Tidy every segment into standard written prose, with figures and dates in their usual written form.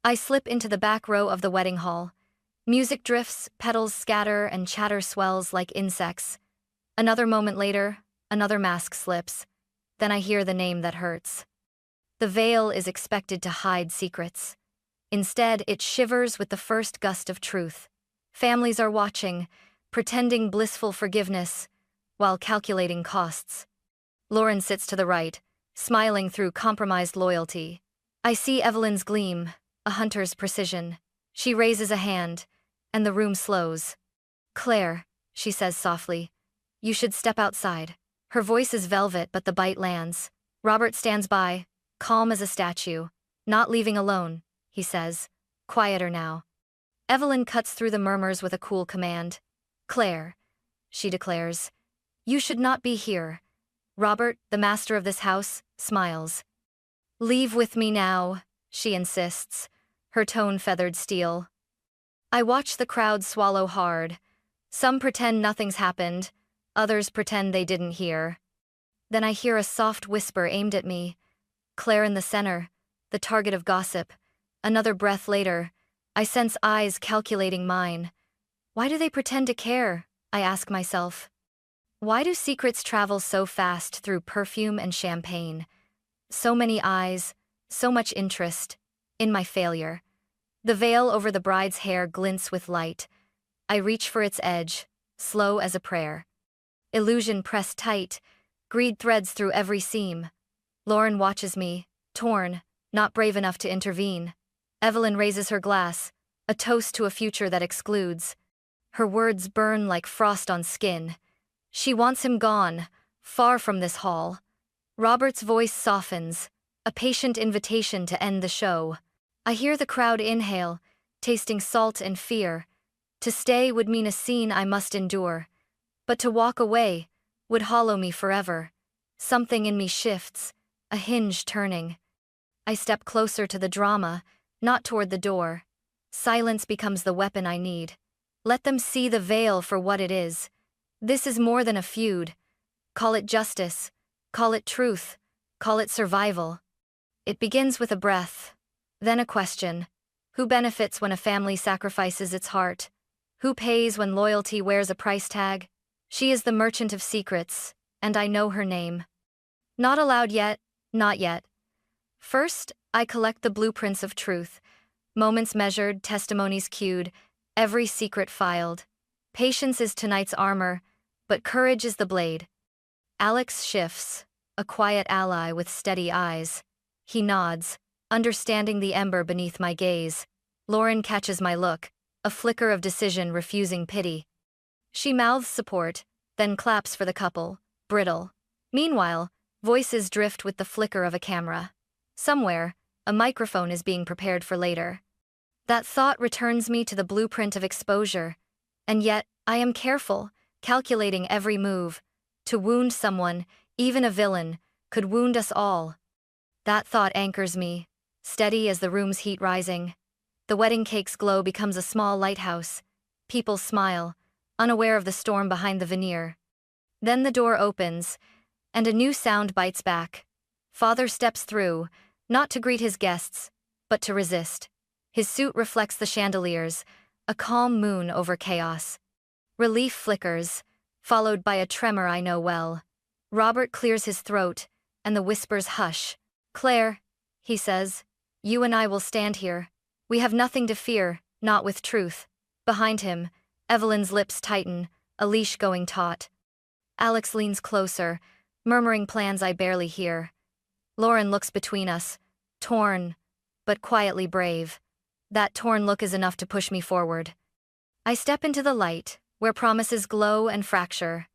I slip into the back row of the wedding hall. Music drifts, petals scatter, and chatter swells like insects. Another moment later, another mask slips. Then I hear the name that hurts. The veil is expected to hide secrets. Instead, it shivers with the first gust of truth. Families are watching, pretending blissful forgiveness, while calculating costs. Lauren sits to the right, smiling through compromised loyalty. I see Evelyn's gleam, a hunter's precision. She raises a hand, and the room slows. "Claire," she says softly, "you should step outside." Her voice is velvet, but the bite lands. Robert stands by, calm as a statue. "Not leaving alone," he says, quieter now. Evelyn cuts through the murmurs with a cool command. "Claire," she declares, "you should not be here." Robert, the master of this house, smiles. "Leave with me now," she insists, her tone feathered steel. I watch the crowd swallow hard. Some pretend nothing's happened, others pretend they didn't hear. Then I hear a soft whisper aimed at me. Claire in the center, the target of gossip. Another breath later, I sense eyes calculating mine. Why do they pretend to care? I ask myself. Why do secrets travel so fast through perfume and champagne? So many eyes, so much interest, in my failure. The veil over the bride's hair glints with light. I reach for its edge, slow as a prayer. Illusion pressed tight, greed threads through every seam. Lauren watches me, torn, not brave enough to intervene. Evelyn raises her glass, a toast to a future that excludes. Her words burn like frost on skin. She wants him gone, far from this hall. Robert's voice softens, a patient invitation to end the show. I hear the crowd inhale, tasting salt and fear. To stay would mean a scene I must endure. But to walk away would hollow me forever. Something in me shifts, a hinge turning. I step closer to the drama, not toward the door. Silence becomes the weapon I need. Let them see the veil for what it is. This is more than a feud. Call it justice, call it truth, call it survival. It begins with a breath, then a question. Who benefits when a family sacrifices its heart? Who pays when loyalty wears a price tag? She is the merchant of secrets, and I know her name. Not allowed yet, not yet. First, I collect the blueprints of truth. Moments measured, testimonies queued, every secret filed. Patience is tonight's armor, but courage is the blade. Alex shifts, a quiet ally with steady eyes. He nods, understanding the ember beneath my gaze. Lauren catches my look, a flicker of decision refusing pity. She mouths support, then claps for the couple, brittle. Meanwhile, voices drift with the flicker of a camera. Somewhere, a microphone is being prepared for later. That thought returns me to the blueprint of exposure. And yet, I am careful, calculating every move. To wound someone, even a villain, could wound us all. That thought anchors me, steady as the room's heat rising. The wedding cake's glow becomes a small lighthouse. People smile, unaware of the storm behind the veneer. Then the door opens, and a new sound bites back. Father steps through, not to greet his guests, but to resist. His suit reflects the chandeliers, a calm moon over chaos. Relief flickers, followed by a tremor I know well. Robert clears his throat, and the whispers hush. "Claire," he says, "you and I will stand here. We have nothing to fear, not with truth." Behind him, Evelyn's lips tighten, a leash going taut. Alex leans closer, murmuring plans I barely hear. Lauren looks between us, torn, but quietly brave. That torn look is enough to push me forward. I step into the light, where promises glow and fracture.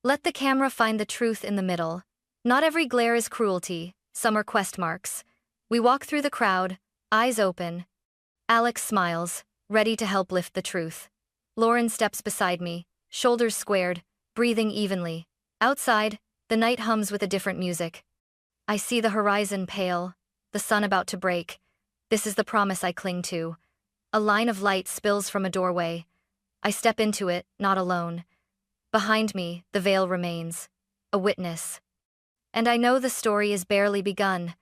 Let the camera find the truth in the middle. Not every glare is cruelty, some are quest marks. We walk through the crowd, eyes open. Alex smiles, ready to help lift the truth. Lauren steps beside me, shoulders squared, breathing evenly. Outside, the night hums with a different music. I see the horizon pale, the sun about to break. This is the promise I cling to. A line of light spills from a doorway. I step into it, not alone. Behind me, the veil remains, a witness. And I know the story is barely begun.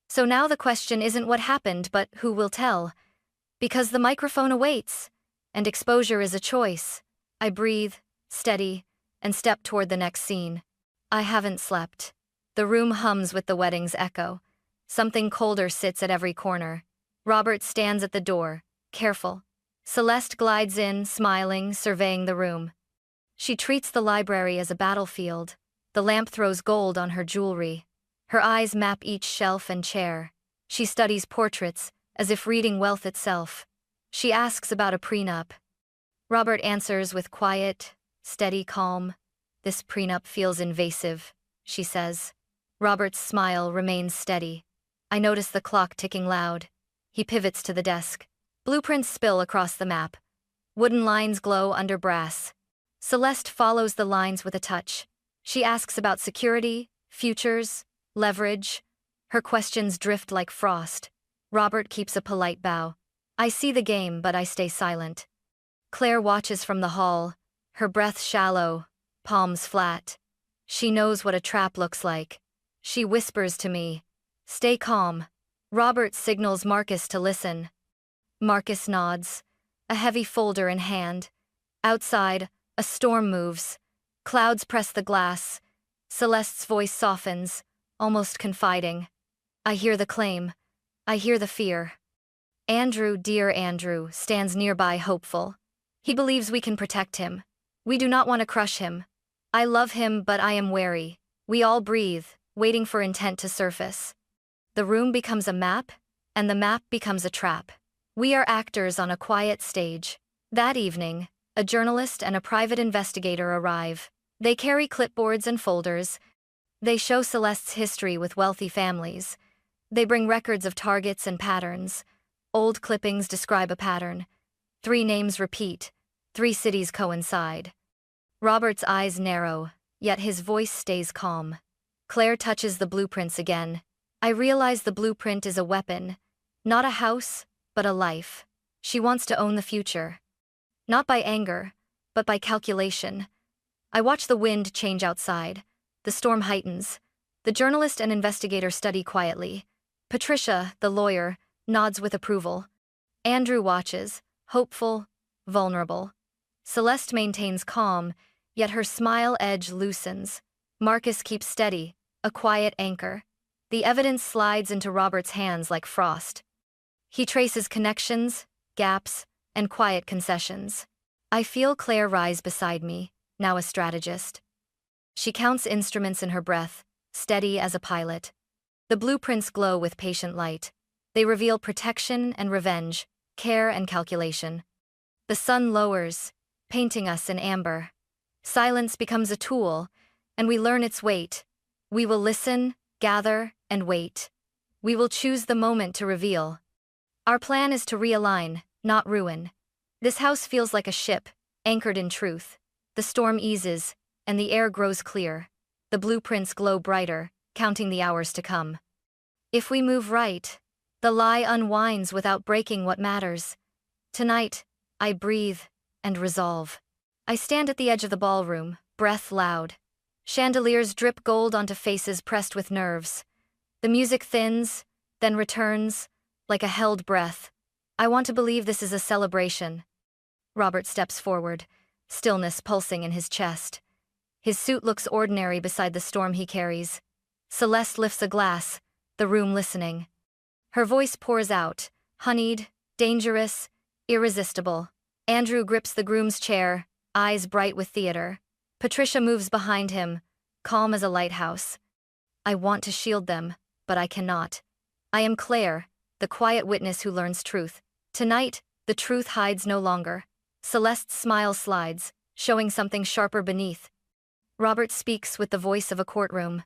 So now the question isn't what happened, but who will tell? Because the microphone awaits, and exposure is a choice. I breathe, steady, and step toward the next scene. I haven't slept. The room hums with the wedding's echo. Something colder sits at every corner. Robert stands at the door, careful. Celeste glides in, smiling, surveying the room. She treats the library as a battlefield. The lamp throws gold on her jewelry. Her eyes map each shelf and chair. She studies portraits, as if reading wealth itself. She asks about a prenup. Robert answers with quiet, steady calm. This prenup feels invasive, she says. Robert's smile remains steady. I notice the clock ticking loud. He pivots to the desk. Blueprints spill across the map. Wooden lines glow under brass. Celeste follows the lines with a touch. She asks about security, futures, leverage. Her questions drift like frost. Robert keeps a polite bow. I see the game, but I stay silent. Claire watches from the hall, her breath shallow, palms flat. She knows what a trap looks like. She whispers to me, "Stay calm." Robert signals Marcus to listen. Marcus nods, a heavy folder in hand. Outside, a storm moves. Clouds press the glass. Celeste's voice softens, almost confiding. I hear the claim. I hear the fear. Andrew, dear Andrew, stands nearby hopeful. He believes we can protect him. We do not want to crush him. I love him, but I am wary. We all breathe, waiting for intent to surface. The room becomes a map, and the map becomes a trap. We are actors on a quiet stage. That evening, a journalist and a private investigator arrive. They carry clipboards and folders. They show Celeste's history with wealthy families. They bring records of targets and patterns. Old clippings describe a pattern. 3 names repeat. 3 cities coincide. Robert's eyes narrow, yet his voice stays calm. Claire touches the blueprints again. I realize the blueprint is a weapon. Not a house, but a life. She wants to own the future. Not by anger, but by calculation. I watch the wind change outside. The storm heightens. The journalist and investigator study quietly. Patricia, the lawyer, nods with approval. Andrew watches, hopeful, vulnerable. Celeste maintains calm, yet her smile edge loosens. Marcus keeps steady, a quiet anchor. The evidence slides into Robert's hands like frost. He traces connections, gaps, and quiet concessions. I feel Claire rise beside me, now a strategist. She counts instruments in her breath, steady as a pilot. The blueprints glow with patient light. They reveal protection and revenge, care and calculation. The sun lowers, painting us in amber. Silence becomes a tool, and we learn its weight. We will listen, gather, and wait. We will choose the moment to reveal. Our plan is to realign, not ruin. This house feels like a ship, anchored in truth. The storm eases, and the air grows clear. The blueprints glow brighter, counting the hours to come. If we move right, the lie unwinds without breaking what matters. Tonight, I breathe and resolve. I stand at the edge of the ballroom, breath loud. Chandeliers drip gold onto faces pressed with nerves. The music thins, then returns, like a held breath. I want to believe this is a celebration. Robert steps forward, stillness pulsing in his chest. His suit looks ordinary beside the storm he carries. Celeste lifts a glass, the room listening. Her voice pours out, honeyed, dangerous, irresistible. Andrew grips the groom's chair, eyes bright with theater. Patricia moves behind him, calm as a lighthouse. I want to shield them, but I cannot. I am Claire, the quiet witness who learns truth. Tonight, the truth hides no longer. Celeste's smile slides, showing something sharper beneath. Robert speaks with the voice of a courtroom.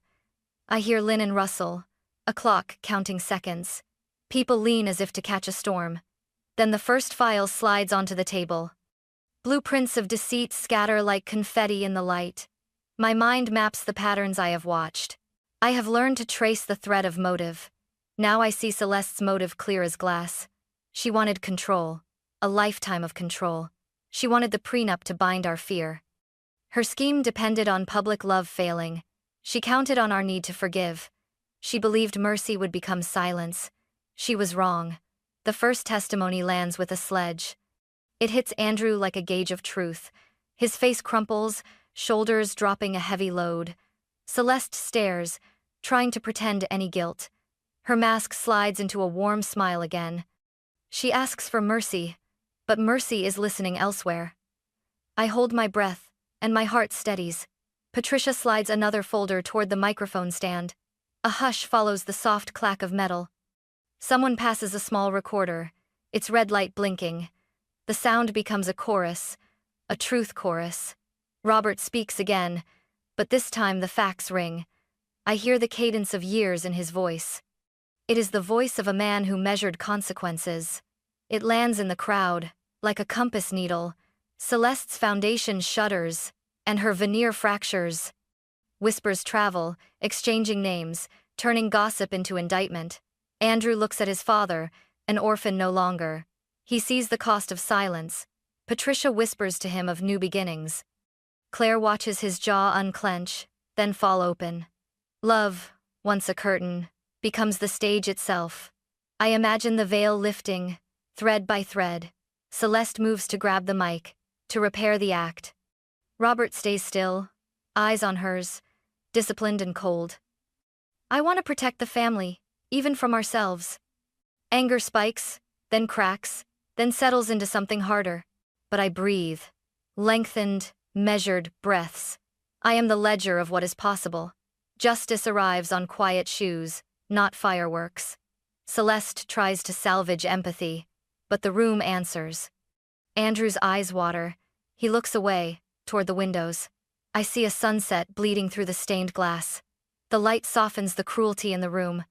I hear linen rustle, a clock counting seconds. People lean as if to catch a storm. Then the first file slides onto the table. Blueprints of deceit scatter like confetti in the light. My mind maps the patterns I have watched. I have learned to trace the thread of motive. Now I see Celeste's motive clear as glass. She wanted control, a lifetime of control. She wanted the prenup to bind our fear. Her scheme depended on public love failing. She counted on our need to forgive. She believed mercy would become silence. She was wrong. The first testimony lands with a sledge. It hits Andrew like a gauge of truth. His face crumples, shoulders dropping a heavy load. Celeste stares, trying to pretend any guilt. Her mask slides into a warm smile again. She asks for mercy, but mercy is listening elsewhere. I hold my breath, and my heart steadies. Patricia slides another folder toward the microphone stand. A hush follows the soft clack of metal. Someone passes a small recorder, its red light blinking. The sound becomes a chorus, a truth chorus. Robert speaks again, but this time the facts ring. I hear the cadence of years in his voice. It is the voice of a man who measured consequences. It lands in the crowd, like a compass needle. Celeste's foundation shudders, and her veneer fractures. Whispers travel, exchanging names, turning gossip into indictment. Andrew looks at his father, an orphan no longer. He sees the cost of silence. Patricia whispers to him of new beginnings. Claire watches his jaw unclench, then fall open. Love, once a curtain, becomes the stage itself. I imagine the veil lifting, thread by thread. Celeste moves to grab the mic, to repair the act. Robert stays still, eyes on hers, disciplined and cold. I want to protect the family, even from ourselves. Anger spikes, then cracks, then settles into something harder. But I breathe. Lengthened, measured breaths. I am the ledger of what is possible. Justice arrives on quiet shoes, not fireworks. Celeste tries to salvage empathy, but the room answers. Andrew's eyes water. He looks away, toward the windows. I see a sunset bleeding through the stained glass. The light softens the cruelty in the room.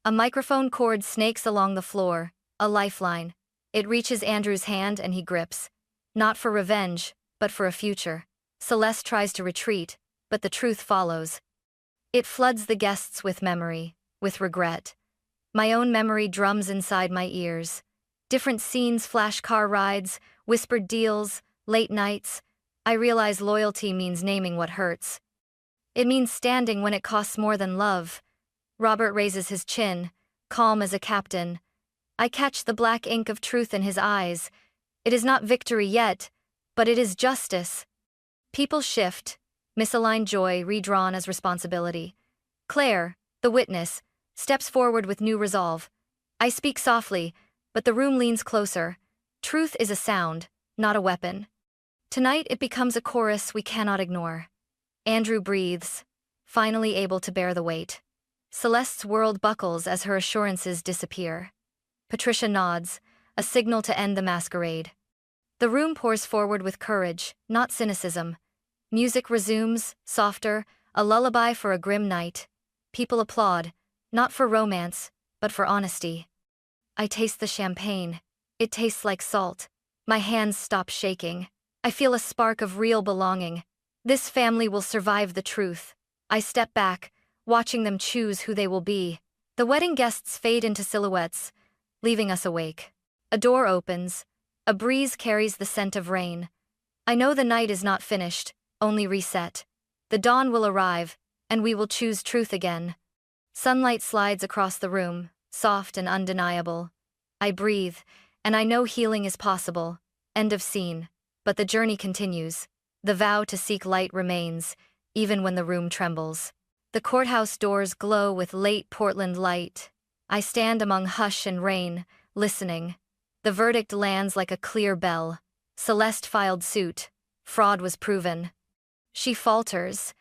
A microphone cord snakes along the floor, a lifeline. It reaches Andrew's hand and he grips. Not for revenge, but for a future. Celeste tries to retreat, but the truth follows. It floods the guests with memory, with regret. My own memory drums inside my ears. Different scenes flash car rides, whispered deals, late nights. I realize loyalty means naming what hurts. It means standing when it costs more than love. Robert raises his chin, calm as a captain. I catch the black ink of truth in his eyes. It is not victory yet, but it is justice. People shift, misaligned joy redrawn as responsibility. Claire, the witness, steps forward with new resolve. I speak softly, but the room leans closer. Truth is a sound, not a weapon. Tonight it becomes a chorus we cannot ignore. Andrew breathes, finally able to bear the weight. Celeste's world buckles as her assurances disappear. Patricia nods, a signal to end the masquerade. The room pours forward with courage, not cynicism. Music resumes, softer, a lullaby for a grim night. People applaud, not for romance, but for honesty. I taste the champagne. It tastes like salt. My hands stop shaking. I feel a spark of real belonging. This family will survive the truth. I step back, watching them choose who they will be. The wedding guests fade into silhouettes, leaving us awake. A door opens. A breeze carries the scent of rain. I know the night is not finished, only reset. The dawn will arrive, and we will choose truth again. Sunlight slides across the room, soft and undeniable. I breathe, and I know healing is possible. End of scene. But the journey continues. The vow to seek light remains, even when the room trembles. The courthouse doors glow with late Portland light. I stand among hush and rain, listening. The verdict lands like a clear bell. Celeste filed suit. Fraud was proven. She falters,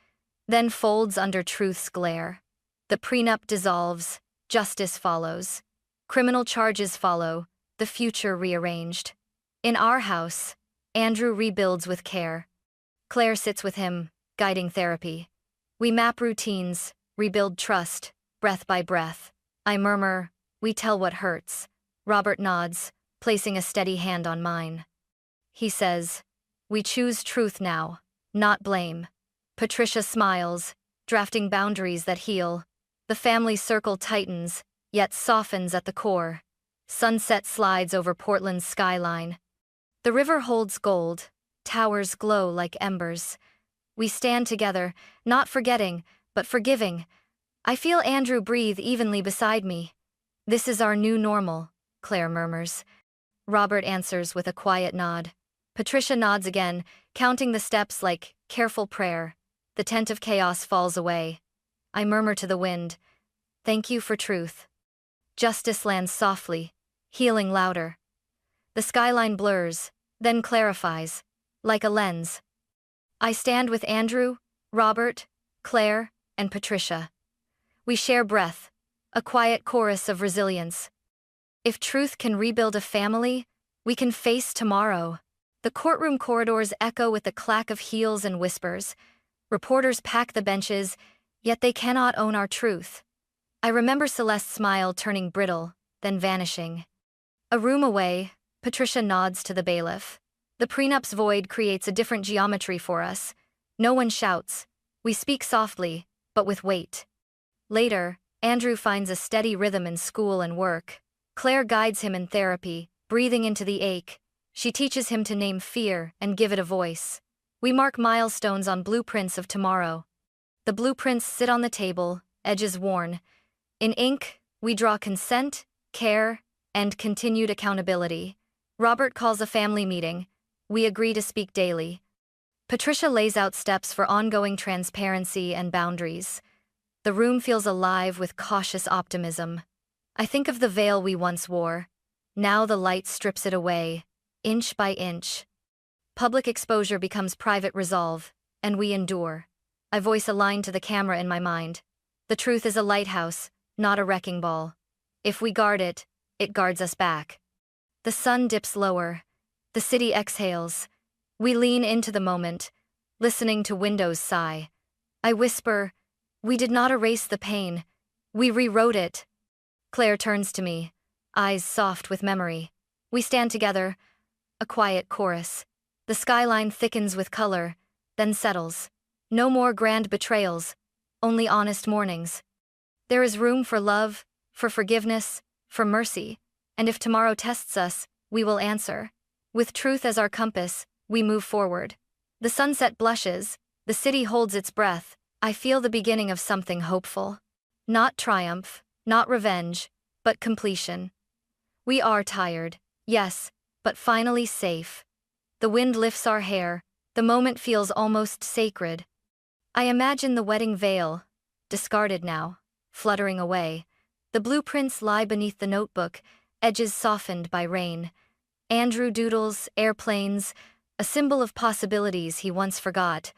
then folds under truth's glare. The prenup dissolves. Justice follows. Criminal charges follow, the future rearranged. In our house, Andrew rebuilds with care. Claire sits with him, guiding therapy. We map routines, rebuild trust, breath by breath. I murmur, we tell what hurts. Robert nods, placing a steady hand on mine. He says, we choose truth now, not blame. Patricia smiles, drafting boundaries that heal. The family circle tightens, yet softens at the core. Sunset slides over Portland's skyline. The river holds gold, towers glow like embers. We stand together, not forgetting, but forgiving. I feel Andrew breathe evenly beside me. This is our new normal, Claire murmurs. Robert answers with a quiet nod. Patricia nods again, counting the steps like careful prayer. The tent of chaos falls away. I murmur to the wind, "Thank you for truth." Justice lands softly, healing louder. The skyline blurs, then clarifies, like a lens. I stand with Andrew, Robert, Claire, and Patricia. We share breath, a quiet chorus of resilience. If truth can rebuild a family, we can face tomorrow. The courtroom corridors echo with the clack of heels and whispers. Reporters pack the benches, yet they cannot own our truth. I remember Celeste's smile turning brittle, then vanishing. A room away, Patricia nods to the bailiff. The prenup's void creates a different geometry for us. No one shouts. We speak softly, but with weight. Later, Andrew finds a steady rhythm in school and work. Claire guides him in therapy, breathing into the ache. She teaches him to name fear and give it a voice. We mark milestones on blueprints of tomorrow. The blueprints sit on the table, edges worn. In ink, we draw consent, care, and continued accountability. Robert calls a family meeting. We agree to speak daily. Patricia lays out steps for ongoing transparency and boundaries. The room feels alive with cautious optimism. I think of the veil we once wore. Now the light strips it away, inch by inch. Public exposure becomes private resolve, and we endure. I voice a line to the camera in my mind. The truth is a lighthouse, not a wrecking ball. If we guard it, it guards us back. The sun dips lower. The city exhales. We lean into the moment, listening to windows sigh. I whisper, "We did not erase the pain. We rewrote it." Claire turns to me, eyes soft with memory. We stand together, a quiet chorus. The skyline thickens with color, then settles. No more grand betrayals, only honest mournings. There is room for love, for forgiveness, for mercy, and if tomorrow tests us, we will answer. With truth as our compass, we move forward. The sunset blushes, the city holds its breath. I feel the beginning of something hopeful. Not triumph, not revenge, but completion. We are tired, yes, but finally safe. The wind lifts our hair, the moment feels almost sacred. I imagine the wedding veil, discarded now, fluttering away. The blueprints lie beneath the notebook, edges softened by rain. Andrew doodles, airplanes, a symbol of possibilities he once forgot.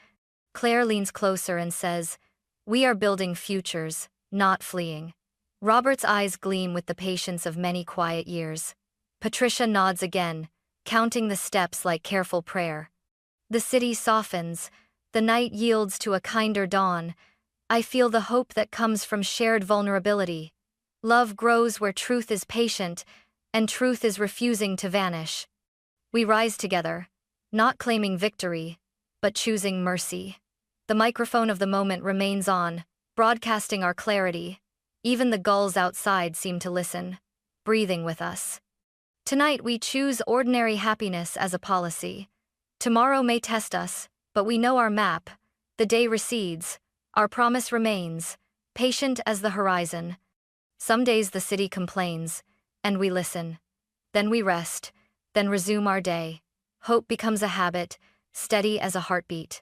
Claire leans closer and says, "We are building futures, not fleeing." Robert's eyes gleam with the patience of many quiet years. Patricia nods again, counting the steps like careful prayer. The city softens, the night yields to a kinder dawn. I feel the hope that comes from shared vulnerability. Love grows where truth is patient, and truth is refusing to vanish. We rise together, not claiming victory, but choosing mercy. The microphone of the moment remains on, broadcasting our clarity. Even the gulls outside seem to listen, breathing with us. Tonight we choose ordinary happiness as a policy. Tomorrow may test us, but we know our map. The day recedes, our promise remains, patient as the horizon. Some days the city complains, and we listen. Then we rest, then resume our day. Hope becomes a habit, steady as a heartbeat.